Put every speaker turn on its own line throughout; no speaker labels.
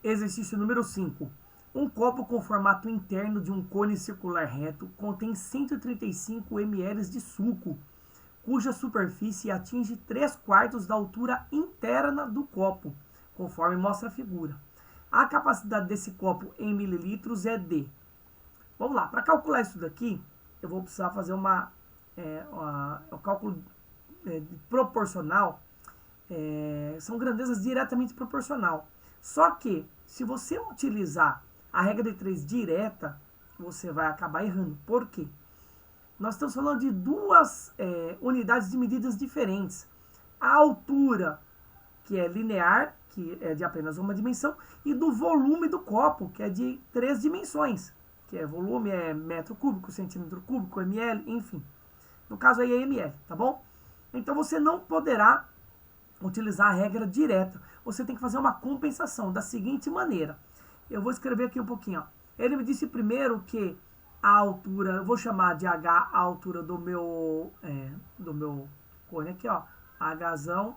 Exercício número 5. Um copo com formato interno de um cone circular reto contém 135 ml de suco, cuja superfície atinge 3/4 da altura interna do copo, conforme mostra a figura. A capacidade desse copo em mililitros é de... Vamos lá, para calcular isso daqui, eu vou precisar fazer o cálculo proporcional. São grandezas diretamente proporcional. Só que, se você utilizar a regra de 3 direta, você vai acabar errando. Por quê? Nós estamos falando de duas unidades de medidas diferentes. A altura, que é linear, que é de apenas uma dimensão, e do volume do copo, que é de 3 dimensões. Que é volume, é metro cúbico, centímetro cúbico, ml, enfim. No caso aí é ml, tá bom? Então você não poderá utilizar a regra direta. Você tem que fazer uma compensação da seguinte maneira. Eu vou escrever aqui um pouquinho. Ó. Ele me disse primeiro que a altura, eu vou chamar de H a altura do meu cone aqui, ó, Hzão.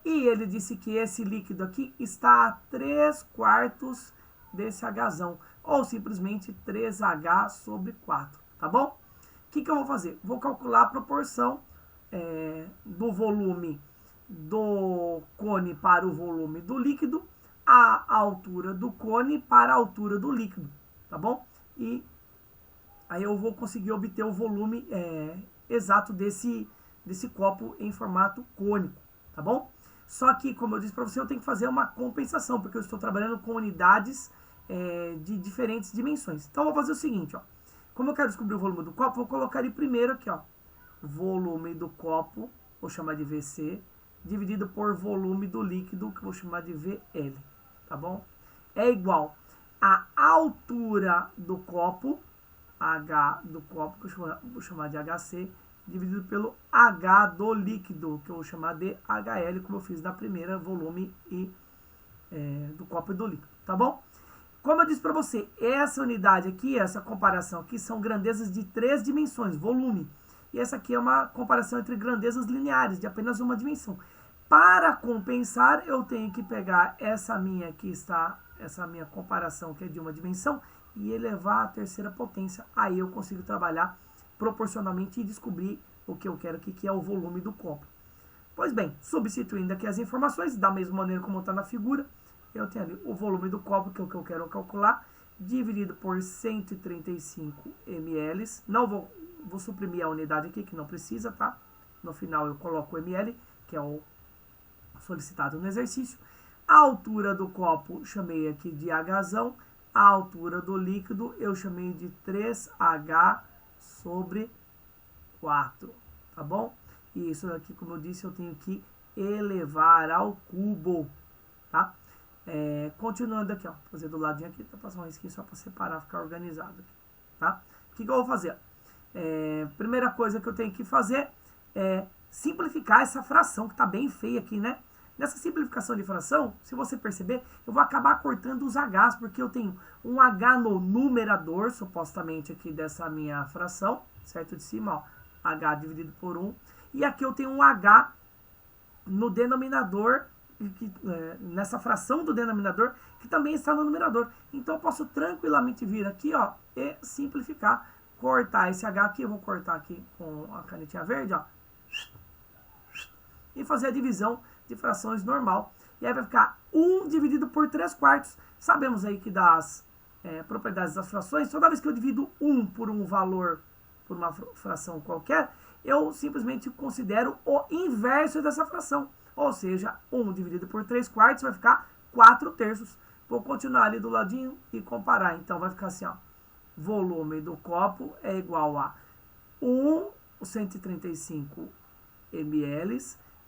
E ele disse que esse líquido aqui está a 3/4 desse Hzão. Ou simplesmente 3H sobre 4, tá bom? O que eu vou fazer? Vou calcular a proporção do volume do cone para o volume do líquido, a altura do cone para a altura do líquido, tá bom? E aí eu vou conseguir obter o volume exato desse copo em formato cônico, tá bom? Só que, como eu disse para você, eu tenho que fazer uma compensação, porque eu estou trabalhando com unidades de diferentes dimensões. Então, eu vou fazer o seguinte, ó. Como eu quero descobrir o volume do copo, vou colocar ele primeiro aqui, ó. Volume do copo, vou chamar de VC, dividido por volume do líquido, que eu vou chamar de VL, tá bom? É igual a altura do copo, H do copo, que eu vou chamar de HC, dividido pelo H do líquido, que eu vou chamar de HL, como eu fiz na primeira, volume do copo e do líquido, tá bom? Como eu disse para você, essa unidade aqui, essa comparação aqui, são grandezas de 3 dimensões, volume. E essa aqui é uma comparação entre grandezas lineares, de apenas uma dimensão. Para compensar, eu tenho que pegar essa minha comparação, que é de uma dimensão, e elevar a terceira potência. Aí eu consigo trabalhar proporcionalmente e descobrir o que eu quero aqui, que é o volume do copo. Pois bem, substituindo aqui as informações, da mesma maneira como está na figura, eu tenho ali o volume do copo, que é o que eu quero calcular, dividido por 135 ml. Não vou suprimir a unidade aqui, que não precisa, tá? No final eu coloco o ml, que é o solicitado no exercício. A altura do copo chamei aqui de Hzão. A altura do líquido eu chamei de 3H sobre 4, tá bom? E isso aqui, como eu disse, eu tenho que elevar ao cubo, tá? Continuando aqui, ó, vou fazer do ladinho aqui, tá? Passar um risquinho só para separar, ficar organizado aqui, tá? O que eu vou fazer? Primeira coisa que eu tenho que fazer é simplificar essa fração, que tá bem feia aqui, né? Nessa simplificação de fração, se você perceber, eu vou acabar cortando os H's, porque eu tenho um H no numerador, supostamente aqui dessa minha fração, certo? De cima, ó, H dividido por 1. E aqui eu tenho um H no denominador, nessa fração do denominador, que também está no numerador. Então eu posso tranquilamente vir aqui, ó, e simplificar, cortar esse H aqui, eu vou cortar aqui com a canetinha verde, ó, e fazer a divisão de frações normal. E aí vai ficar 1 dividido por 3/4. Sabemos aí que das propriedades das frações, toda vez que eu divido 1 por um valor, por uma fração qualquer, eu simplesmente considero o inverso dessa fração. Ou seja, 1 dividido por 3/4 vai ficar 4/3. Vou continuar ali do ladinho e comparar. Então vai ficar assim, ó. Volume do copo é igual a 135 ml,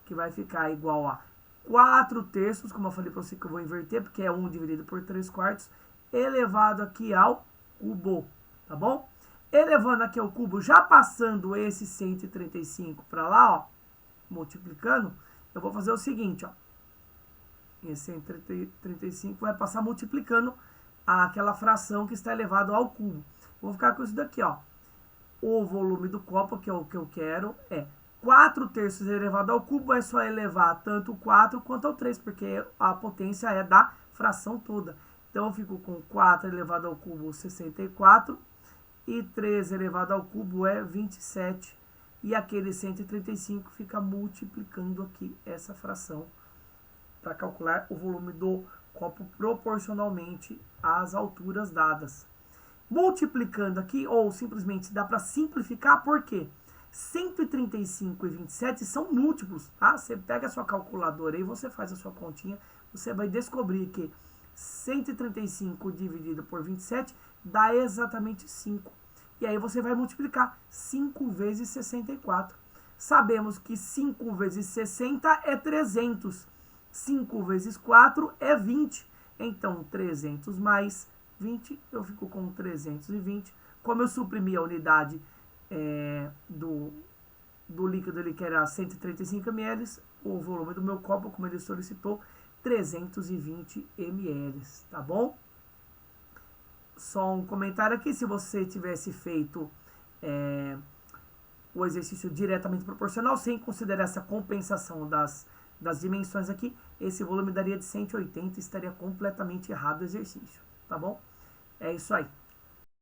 que vai ficar igual a 4/3, como eu falei para você que eu vou inverter, porque é 1 dividido por 3/4, elevado aqui ao cubo, tá bom? Elevando aqui ao cubo, já passando esse 135 para lá, ó, multiplicando, eu vou fazer o seguinte, ó. Esse 135 vai passar multiplicando aquela fração que está elevado ao cubo. Vou ficar com isso daqui, ó. O volume do copo, que é o que eu quero, é 4/3 elevado ao cubo, é só elevar tanto o 4 quanto ao 3, porque a potência é da fração toda. Então eu fico com 4 elevado ao cubo 64 e 3 elevado ao cubo é 27. E aquele 135 fica multiplicando aqui essa fração para calcular o volume do copo proporcionalmente às alturas dadas. Multiplicando aqui, ou simplesmente dá para simplificar, por quê? 135 e 27 são múltiplos, tá? Você pega a sua calculadora e você faz a sua continha, você vai descobrir que 135 dividido por 27 dá exatamente 5. E aí você vai multiplicar 5 vezes 64. Sabemos que 5 vezes 60 é 300. 5 vezes 4 é 20. Então, 300 mais 20, eu fico com 320. Como eu suprimi a unidade do líquido ali, que era 135 ml, o volume do meu copo, como ele solicitou, 320 ml, tá bom? Só um comentário aqui, se você tivesse feito o exercício diretamente proporcional, sem considerar essa compensação das dimensões aqui, esse volume daria de 180, estaria completamente errado o exercício, tá bom? É isso aí.